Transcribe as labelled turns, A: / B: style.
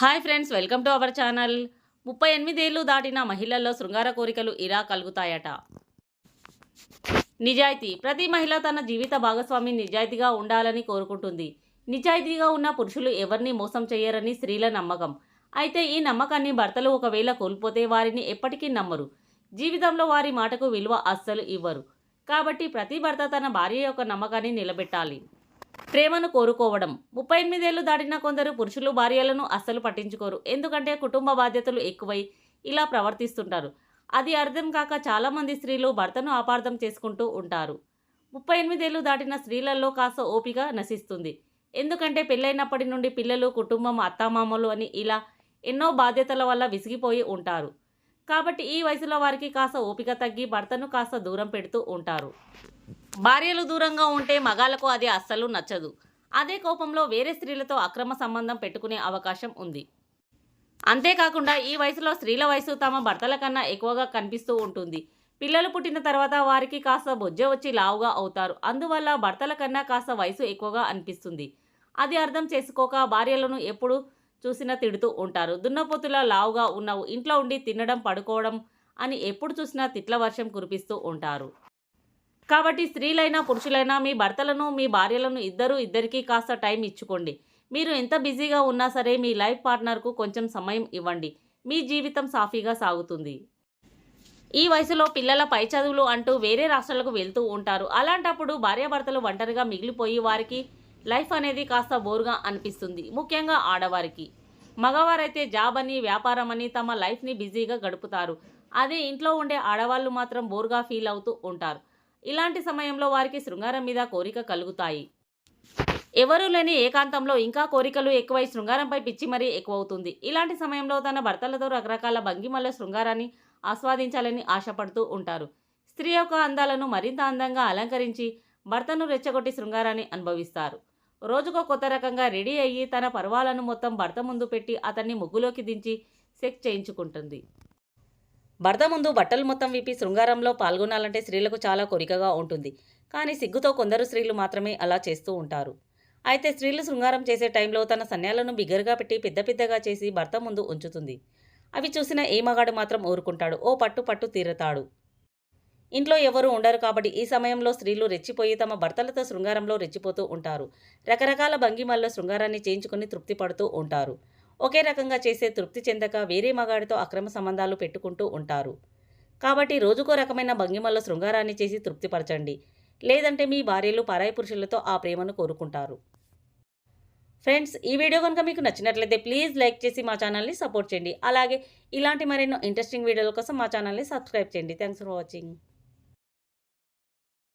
A: Hi friends, welcome to our channel. 38 ఏళ్ళు దాటిన మహిళల్లో శృంగార కోరికలు ఇలా కలుగుతాయట. నిజాయితీ. ప్రతి మహిళ తన జీవిత భాగస్వామి నిజాయితీగా ఉండాలని కోరుకుంటుంది. నిజాయితీగా ఉన్న పురుషులు ఎవరిని మోసం చేయరని స్త్రీల నమ్మకం. అయితే ఈ నమ్మకాన్ని భర్తలు ఒకవేళ కోల్పోతే వారిని ఎప్పటికీ నమ్మరు. జీవితంలో వారి మాటకు విలువ అస్సలు ఇవ్వరు. కాబట్టి ప్రతి భర్త తన భార్య యొక్క నమ్మకాన్ని నిలబెట్టాలి. ప్రేమను కోరుకోవడం. 38 ఏళ్లు దాటిన కొందరు పురుషులు భార్యలను అస్సలు పట్టించుకోరు. ఎందుకంటే కుటుంబ బాధ్యతలు ఎక్కువై ఇలా ప్రవర్తిస్తుంటారు. అది అర్థం కాక చాలామంది స్త్రీలు భర్తను అపార్థం చేసుకుంటూ ఉంటారు. 38 ఏళ్లు దాటిన స్త్రీలలో కాస్త ఓపిక నశిస్తుంది. ఎందుకంటే పెళ్ళైనప్పటి నుండి పిల్లలు, కుటుంబం, అత్తామామలు అని ఇలా ఎన్నో బాధ్యతల వల్ల విసిగిపోయి ఉంటారు. కాబట్టి ఈ వయసులో వారికి కాస్త ఓపిక తగ్గి భర్తను కాస్త దూరం పెడుతూ ఉంటారు. భార్యలు దూరంగా ఉంటే మగాళ్లకు అది అస్సలు నచ్చదు. అదే కోపంలో వేరే స్త్రీలతో అక్రమ సంబంధం పెట్టుకునే అవకాశం ఉంది. అంతేకాకుండా ఈ వయసులో స్త్రీల వయసు తమ భర్తల కన్నా ఎక్కువగా కనిపిస్తూ ఉంటుంది. పిల్లలు పుట్టిన తర్వాత వారికి కాస్త బొజ్జ వచ్చి లావుగా అవుతారు. అందువల్ల భర్తల కన్నా కాస్త వయసు ఎక్కువగా అనిపిస్తుంది. అది అర్థం చేసుకోక భార్యలను ఎప్పుడు చూసినా తిడుతూ ఉంటారు. దున్నపోతులా లావుగా ఉన్నావు, ఇంట్లో ఉండి తినడం, పడుకోవడం అని ఎప్పుడు చూసినా తిట్ల వర్షం కురిపిస్తూ ఉంటారు. కాబట్టి స్త్రీలైనా పురుషులైనా మీ భర్తలను, మీ భార్యలను ఇద్దరికీ కాస్త టైం ఇచ్చుకోండి. మీరు ఎంత బిజీగా ఉన్నా సరే మీ లైఫ్ పార్ట్నర్కు కొంచెం సమయం ఇవ్వండి. మీ జీవితం సాఫీగా సాగుతుంది. ఈ వయసులో పిల్లల పై చదువులు అంటూ వేరే రాష్ట్రాలకు వెళ్తూ ఉంటారు. అలాంటప్పుడు భార్యాభర్తలు ఒంటరిగా మిగిలిపోయి వారికి లైఫ్ అనేది కాస్త బోరుగా అనిపిస్తుంది. ముఖ్యంగా ఆడవారికి. మగవారైతే జాబ్ అని, వ్యాపారం అని తమ లైఫ్ని బిజీగా గడుపుతారు. అదే ఇంట్లో ఉండే ఆడవాళ్ళు మాత్రం బోర్గా ఫీల్ అవుతూ ఉంటారు. ఇలాంటి సమయంలో వారికి శృంగారం మీద కోరిక కలుగుతాయి. ఎవరూ లేని ఏకాంతంలో ఇంకా కోరికలు ఎక్కువై శృంగారంపై పిచ్చి మరీ ఎక్కువవుతుంది. ఇలాంటి సమయంలో తన భర్తలతో రకరకాల భంగిమల శృంగారాన్ని ఆస్వాదించాలని ఆశపడుతూ ఉంటారు. స్త్రీ యొక్క అందాలను మరింత అందంగా అలంకరించి భర్తను రెచ్చగొట్టి శృంగారాన్ని అనుభవిస్తారు. రోజుకో కొత్త రకంగా రెడీ అయ్యి తన పర్వాలను మొత్తం భర్త ముందు పెట్టి అతన్ని ముగ్గులోకి దించి సెక్స్ చేయించుకుంటుంది. భర్త ముందు బట్టలు మొత్తం విప్పి శృంగారంలో పాల్గొనాలంటే స్త్రీలకు చాలా కోరికగా ఉంటుంది. కానీ సిగ్గుతో కొందరు స్త్రీలు మాత్రమే అలా చేస్తూ ఉంటారు. అయితే స్త్రీలు శృంగారం చేసే టైంలో తన సన్యాలను బిగ్గరగా పెట్టి పెద్దగా చేసి భర్త ముందు ఉంచుతుంది. అవి చూసిన ఏ మగాడు మాత్రం ఊరుకుంటాడు. ఓ పట్టు తీరతాడు. ఇంట్లో ఎవరు ఉండరు కాబట్టి ఈ సమయంలో స్త్రీలు రెచ్చిపోయి తమ భర్తలతో శృంగారంలో రెచ్చిపోతూ ఉంటారు. రకరకాల భంగిమల్లో శృంగారాన్ని చేయించుకుని తృప్తి పడుతూ ఉంటారు. ఒకే రకంగా చేసే తృప్తి చెందక వేరే మగాడితో అక్రమ సంబంధాలు పెట్టుకుంటూ ఉంటారు. కాబట్టి రోజుకో రకమైన భంగిమల్లో శృంగారాన్ని చేసి తృప్తిపరచండి. లేదంటే మీ భార్యలు పరాయి పురుషులతో ఆ ప్రేమను కోరుకుంటారు. ఫ్రెండ్స్, ఈ వీడియో కనుక మీకు నచ్చినట్లయితే ప్లీజ్ లైక్ చేసి మా ఛానల్ని సపోర్ట్ చేయండి. అలాగే ఇలాంటి మరెన్నో ఇంట్రెస్టింగ్ వీడియోల కోసం మా ఛానల్ని సబ్స్క్రైబ్ చేయండి. Thanks for watching.